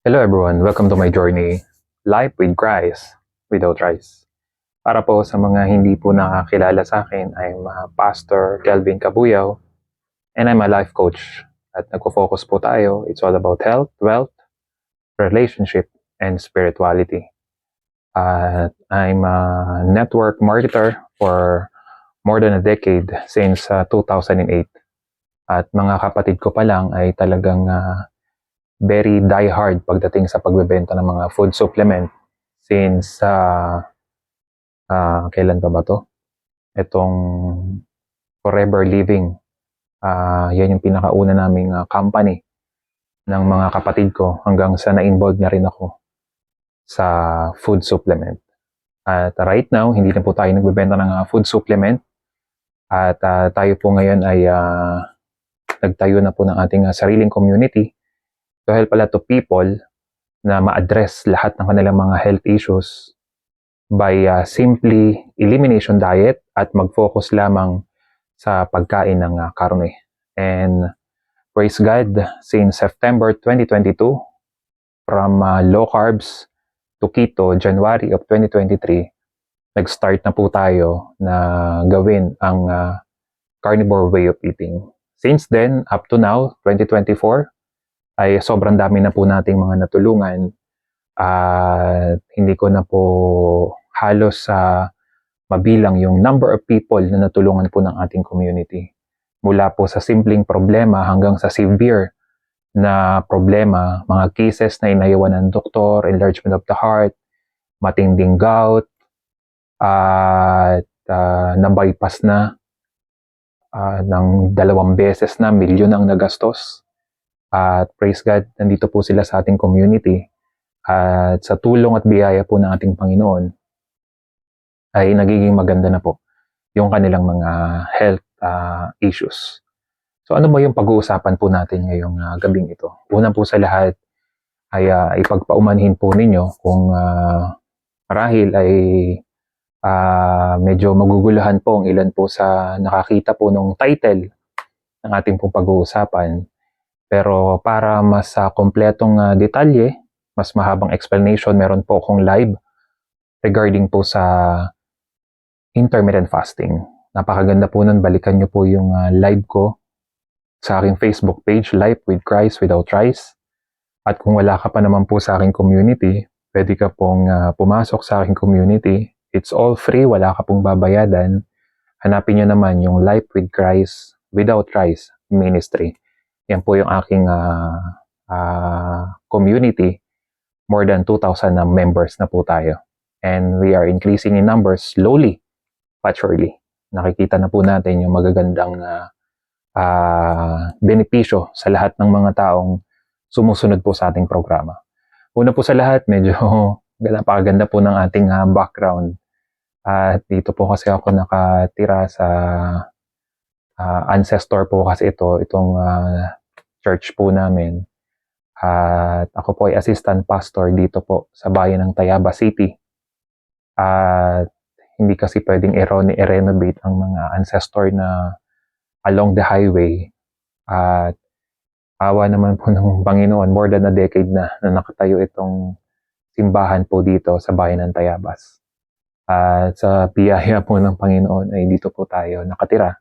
Hello everyone, welcome to my journey, Life with Christ, Without Rice. Para po sa mga hindi po nakakilala sa akin, I'm Pastor Kelvin Cabuyaw and I'm a life coach. At nagpo-focus po tayo, it's all about health, wealth, relationship, and spirituality. I'm a network marketer for more than a decade since 2008. At mga kapatid ko pa lang ay talagang very die-hard pagdating sa pagbebenta ng mga food supplement since kailan pa ba to? Itong Forever Living. Yan yung pinakauna naming company ng mga kapatid ko hanggang sa na-involve na rin ako sa food supplement. At right now, hindi na po tayo nagbebenta ng food supplement. At tayo po ngayon ay nagtayo na po ng ating sariling community to help pala to people na ma-address lahat ng kanilang mga health issues by simply elimination diet at mag-focus lamang sa pagkain ng karne. And praise God, since September 2022, from low carbs to keto, January of 2023, nag-start na po tayo na gawin ang carnivore way of eating. Since then, up to now, 2024, ay sobrang dami na po nating mga natulungan at hindi ko na po halos mabilang yung number of people na natulungan po ng ating community. Mula po sa simpleng problema hanggang sa severe na problema, mga cases na inaiwan ng doktor, enlargement of the heart, matinding gout, at na-bypass na ng 2 beses na, milyon ang nagastos. At praise God, nandito po sila sa ating community. At sa tulong at biyaya po ng ating Panginoon, ay nagiging maganda na po yung kanilang mga health issues. So ano ba yung pag-uusapan po natin ngayong gabing ito? Una po sa lahat ay ipagpaumanhin po ninyo kung marahil ay medyo maguguluhan po ang ilan po sa nakakita po ng title ng ating pong pag-uusapan. Pero para mas kompletong detalye, mas mahabang explanation, meron po akong live regarding po sa intermittent fasting. Napakaganda po nun, balikan nyo po yung live ko sa aking Facebook page, Life with Christ Without Rice. At kung wala ka pa naman po sa aking community, pwede ka pong pumasok sa aking community. It's all free, wala ka pong babayadan. Hanapin nyo naman yung Life with Christ Without Rice Ministry. Yan po yung aking community. More than 2,000 members na po tayo. And we are increasing in numbers slowly but surely. Nakikita na po natin yung magagandang benepisyo sa lahat ng mga taong sumusunod po sa ating programa. Una po sa lahat, medyo napakaganda po ng ating background. At dito po kasi ako nakatira sa ancestor po kasi itong church po namin. At ako po ay assistant pastor dito po sa bayan ng Tayabas City. At hindi kasi pwedeng i-renovate ang mga ancestor na along the highway. At awa naman po ng Panginoon, more than a decade na nakatayo itong simbahan po dito sa bayan ng Tayabas. At sa biyaya po ng Panginoon ay dito po tayo nakatira.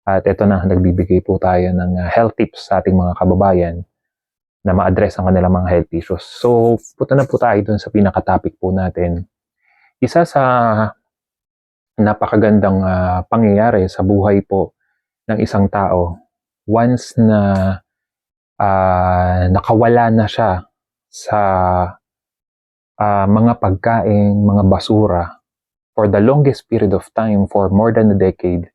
At ito na, nagbibigay po tayo ng health tips sa ating mga kababayan na ma-address ang kanilang mga health issues. So, punta na po tayo dun sa pinaka-topic po natin. Isa sa napakagandang pangyayari sa buhay po ng isang tao, once na nakawala na siya sa mga pagkain, mga basura, for the longest period of time, for more than a decade,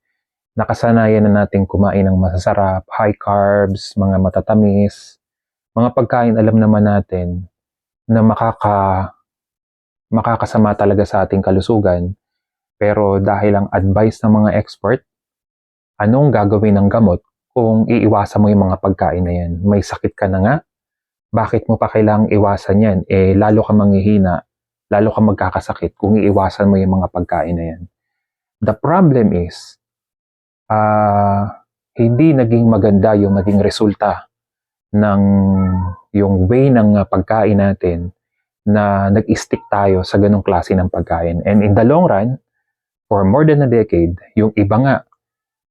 nakasanayan na natin kumain ng masasarap, high carbs, mga matatamis, mga pagkain alam naman natin na makakasama talaga sa ating kalusugan. Pero dahil ang advice ng mga expert, anong gagawin ng gamot kung iiwasan mo yung mga pagkain na yan? May sakit ka na nga, bakit mo pa kailangang iwasan yan? Lalo ka manghihina, lalo ka magkakasakit kung iiwasan mo yung mga pagkain na yan. The problem is, hindi naging maganda yung naging resulta ng yung way ng pagkain natin na nag-stick tayo sa ganong klase ng pagkain. And in the long run, for more than a decade, yung iba nga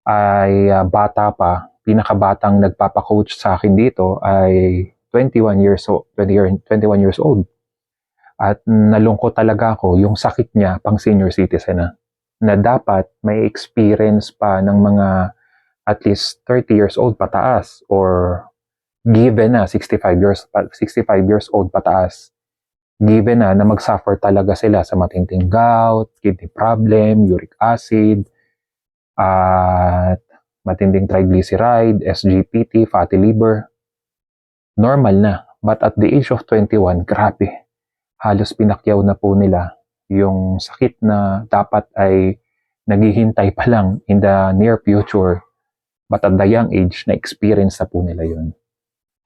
ay bata pa, pinakabatang nagpapa-coach sa akin dito ay 21 years old, 21 years old. At nalungkot talaga ako yung sakit niya pang senior citizen na dapat may experience pa ng mga at least 30 years old pataas or given na 65 years old pataas, given na mag-suffer talaga sila sa matinding gout, kidney problem, uric acid, at matinding triglyceride, SGPT, fatty liver. Normal na. But at the age of 21, grabe. Halos pinakyaw na po nila yung sakit na dapat ay naghihintay pa lang in the near future. But at the young age, na-experience na po nila yun.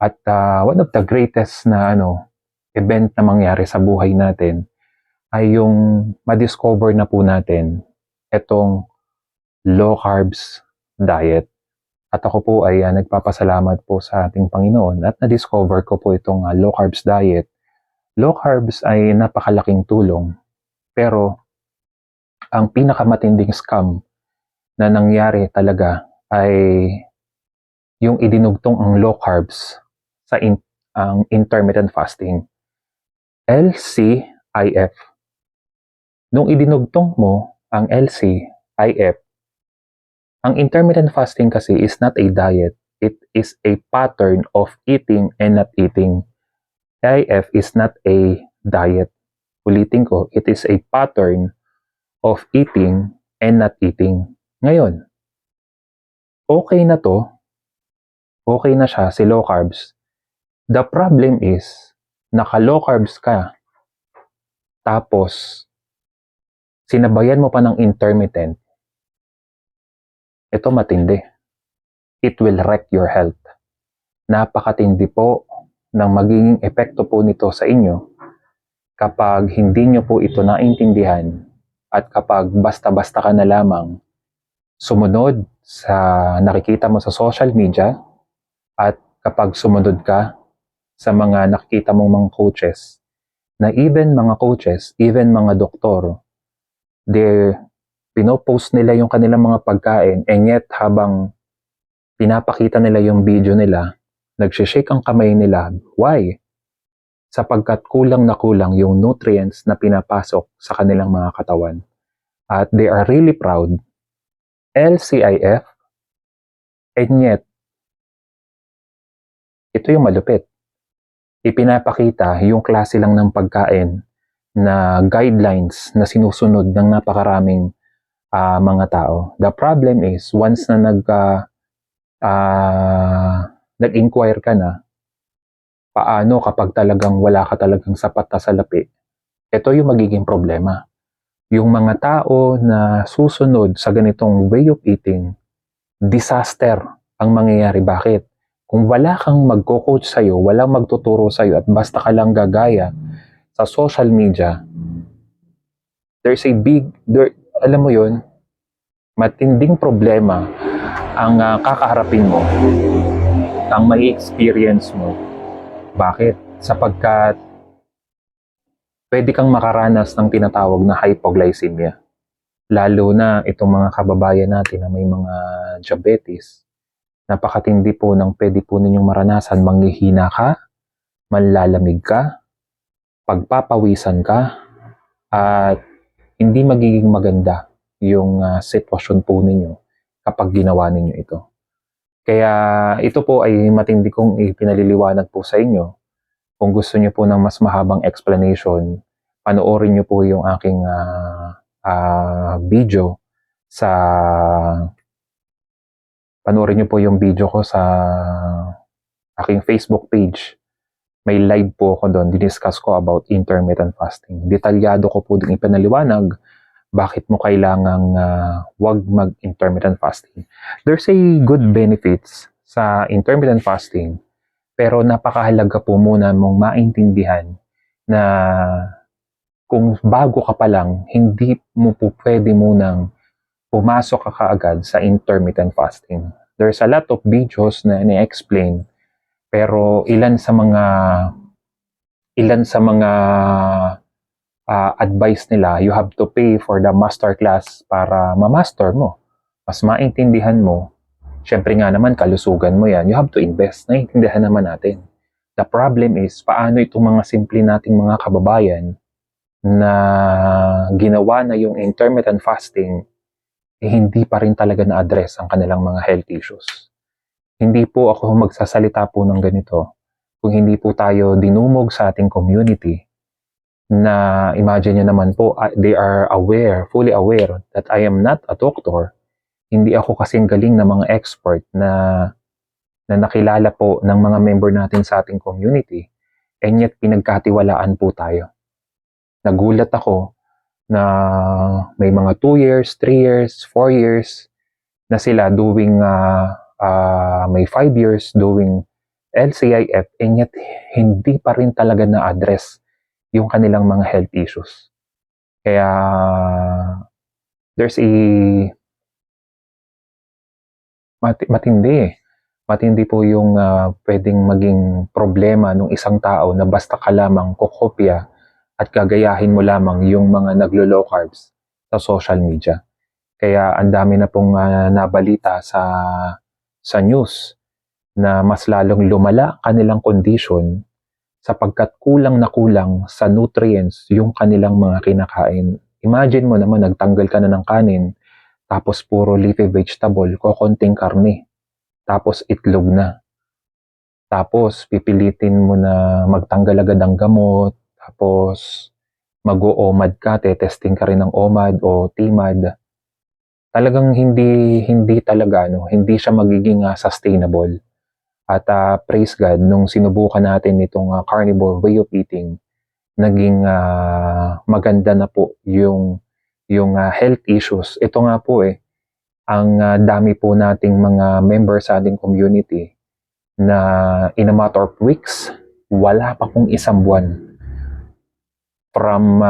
At one of the greatest na event na mangyari sa buhay natin ay yung ma-discover na po natin itong low carbs diet. At ako po ay nagpapasalamat po sa ating Panginoon at na-discover ko po itong low carbs diet. Low carbs ay napakalaking tulong, pero ang pinakamatinding scam na nangyari talaga ay yung idinugtong ang low carbs sa ang intermittent fasting. LCIF. Nung idinugtong mo ang LCIF, ang intermittent fasting kasi is not a diet. It is a pattern of eating and not eating. IF is not a diet. Ulitin ko, it is a pattern of eating and not eating. Ngayon, okay na to, okay na siya si low carbs. The problem is, naka-low carbs ka, tapos sinabayan mo pa ng intermittent, ito matindi. It will wreck your health. Napakatindi po ng magiging epekto po nito sa inyo kapag hindi nyo po ito naintindihan at kapag basta-basta ka na lamang sumunod sa nakikita mo sa social media at kapag sumunod ka sa mga nakikita mong mga coaches, na even mga coaches, even mga doktor, pinopost nila yung kanilang mga pagkain and yet habang pinapakita nila yung video nila, nagsishake ang kamay nila. Why? Sapagkat kulang na kulang yung nutrients na pinapasok sa kanilang mga katawan. At they are really proud, LCIF, and yet, ito yung malupit. Ipinapakita yung klase lang ng pagkain na guidelines na sinusunod ng napakaraming mga tao. The problem is, once na nag-inquire ka na, paano kapag talagang wala ka talagang sapat na salapi, ito yung magiging problema. Yung mga tao na susunod sa ganitong way of eating, disaster ang mangyayari. Bakit? Kung wala kang magko-coach sa'yo, walang magtuturo sa'yo, at basta ka lang gagaya sa social media, alam mo yun, matinding problema ang kakaharapin mo, ang may experience mo. Bakit? Sapagkat pwede kang makaranas ng tinatawag na hypoglycemia. Lalo na itong mga kababayan natin na may mga diabetes. Napakatindi po ng pwede po ninyong maranasan. Manghihina ka, manlalamig ka, pagpapawisan ka, at hindi magiging maganda yung sitwasyon po ninyo kapag ginawa ninyo ito. Kaya ito po ay matindi kong ipinaliliwanag po sa inyo. Kung gusto niyo po ng mas mahabang explanation, panoorin niyo po yung aking video panoorin niyo po yung video ko sa aking Facebook page. May live po ako doon, diniscuss ko about intermittent fasting. Detalyado ko po din ipinaliwanag bakit mo kailangang wag mag-intermittent fasting. There's a good benefits sa intermittent fasting, pero napakahalaga po muna mong maintindihan na kung bago ka pa lang, hindi mo po pwede munang pumasok ka kaagad sa intermittent fasting. There's a lot of videos na ni-explain, Pero ilan sa mga advice nila, you have to pay for the master class para ma-master mo. Mas maintindihan mo. Siyempre nga naman, kalusugan mo yan. You have to invest. Naiintindihan naman natin. The problem is, paano itong mga simple nating mga kababayan na ginawa na yung intermittent fasting, hindi pa rin talaga na-address ang kanilang mga health issues. Hindi po ako magsasalita po ng ganito kung hindi po tayo dinumog sa ating community na imagine nyo naman po, they are fully aware that I am not a doctor. Hindi ako kasing galing na mga expert na nakilala po ng mga member natin sa ating community, and yet pinagkatiwalaan po tayo. Nagulat ako na may mga 2 years, 3 years, 4 years na sila doing, may 5 years doing LCIF, and yet hindi pa rin talaga na-address yung kanilang mga health issues. Kaya there's matindi po yung pwedeng maging problema ng isang tao na basta ka lamang kokopya at gagayahin mo lamang yung mga naglo-low carbs sa social media. Kaya ang dami na pong nabalita sa news na mas lalong lumala kanilang condition sapagkat kulang na kulang sa nutrients yung kanilang mga kinakain. Imagine mo naman, nagtanggal ka na ng kanin, tapos puro leafy vegetable, kokonting karne, tapos itlog na. Tapos pipilitin mo na magtanggal agad ang gamot, tapos mag-o-OMAD ka, testing ka rin ng OMAD o TMAD. Talagang hindi talaga, hindi siya magiging sustainable. At praise God, nung sinubukan natin itong carnivore way of eating, naging maganda na po yung health issues. Ito nga po ang dami po nating mga members sa ating community na in a matter of weeks, wala pa pong isang buwan. From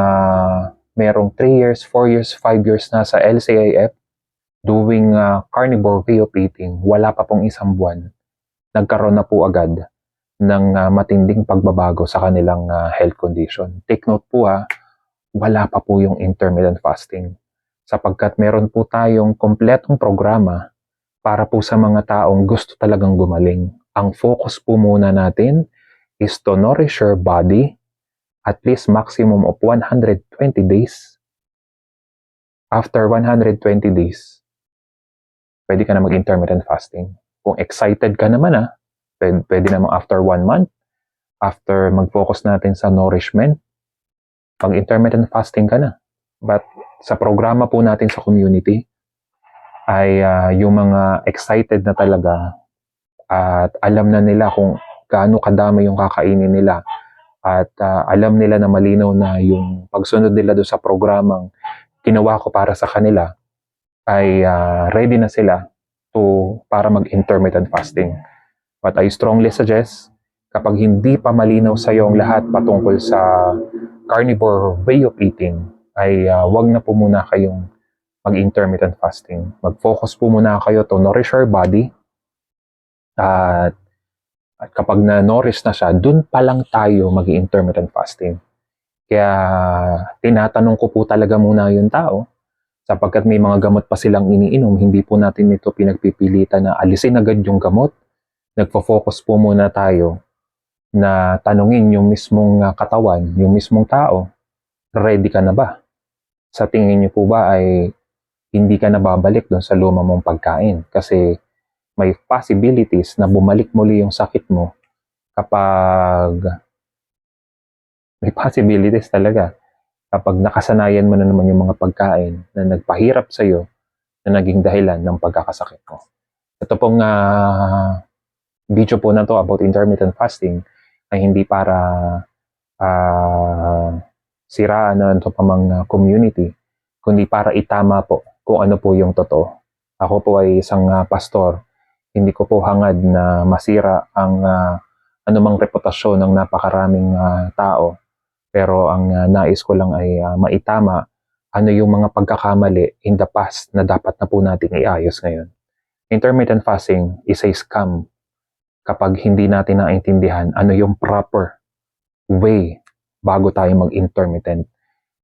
merong 3 years, 4 years, 5 years na sa LCIF, doing carnivore way of eating, wala pa pong isang buwan, nagkaroon na po agad ng matinding pagbabago sa kanilang health condition. Take note po wala pa po yung intermittent fasting sapagkat meron po tayong kompletong programa para po sa mga taong gusto talagang gumaling. Ang focus po muna natin is to nourish your body at least maximum of 120 days. After 120 days, pwede ka na mag-intermittent fasting. Kung excited ka naman pwede namang after 1 month, after mag-focus natin sa nourishment, pag-intermittent fasting ka na. But sa programa po natin sa community, ay yung mga excited na talaga at alam na nila kung gaano kadami yung kakainin nila at alam nila na malinaw na yung pagsunod nila doon sa programang ginawa ko para sa kanila, ay ready na sila para mag-intermittent fasting. But I strongly suggest, kapag hindi pa malinaw sa iyo ang lahat patungkol sa carnivore way of eating, ay wag na po muna kayong mag-intermittent fasting. Mag-focus po muna kayo to nourish your body. At kapag na-nourish na siya, dun pa lang tayo mag-intermittent fasting. Kaya tinatanong ko po talaga muna yung tao, sapagkat may mga gamot pa silang iniinom, hindi po natin ito pinagpipilitan na alisin agad yung gamot. Nagfo-focus po muna tayo na tanungin yung mismong katawan, yung mismong tao, ready ka na ba? Sa tingin niyo po ba ay hindi ka na babalik doon sa luma mong pagkain? Kasi may possibilities na bumalik muli yung sakit mo kapag may possibilities talaga kapag nakasanayan mo na naman yung mga pagkain na nagpahirap sa iyo na naging dahilan ng pagkakasakit mo. Ito pong video po na to about intermittent fasting ay hindi para siraan na ito pamang community, kundi para itama po kung ano po yung totoo. Ako po ay isang pastor. Hindi ko po hangad na masira ang anumang reputasyon ng napakaraming tao. Pero ang nais ko lang ay maitama ano yung mga pagkakamali in the past na dapat na po nating iayos ngayon. Intermittent fasting is a scam. kapag hindi natin naintindihan ano yung proper way bago tayo mag-intermittent.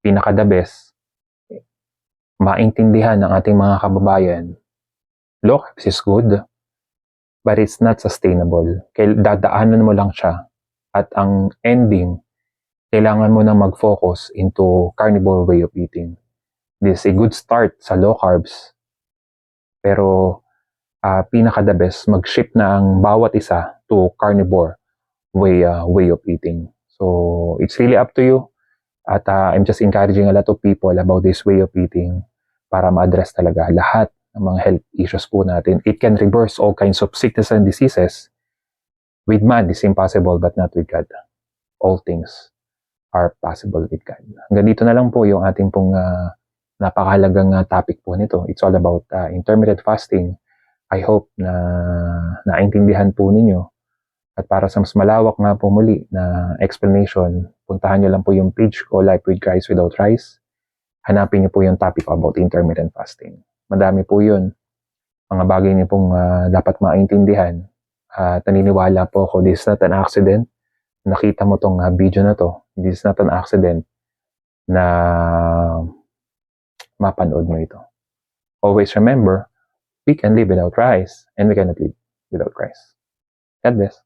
Pinaka-the best, maintindihan ng ating mga kababayan, low carbs is good, but it's not sustainable. Dadaanan mo lang siya at ang ending, kailangan mo na mag-focus into carnivore way of eating. This is a good start sa low carbs, pero pinaka-the best, mag-shift na ang bawat isa to carnivore way of eating. So, it's really up to you. At I'm just encouraging a lot of people about this way of eating para ma-address talaga lahat ng mga health issues po natin. It can reverse all kinds of sickness and diseases. With man, it's impossible, but not with God. All things are possible with God. Hanggang dito na lang po yung ating pong napakahalagang topic po nito. It's all about intermittent fasting. I hope na naintindihan po ninyo. At para sa mas malawak nga po muli na explanation, puntahan nyo lang po yung page ko, Life with Christ Without Rice. Hanapin nyo po yung topic about intermittent fasting. Madami po yun. Mga bagay nyo pong dapat maintindihan. At naniniwala po ako, this is not an accident. Nakita mo tong video na to. This is not an accident na mapanood mo ito. Always remember, we can live without rice and we cannot live without Christ. God bless.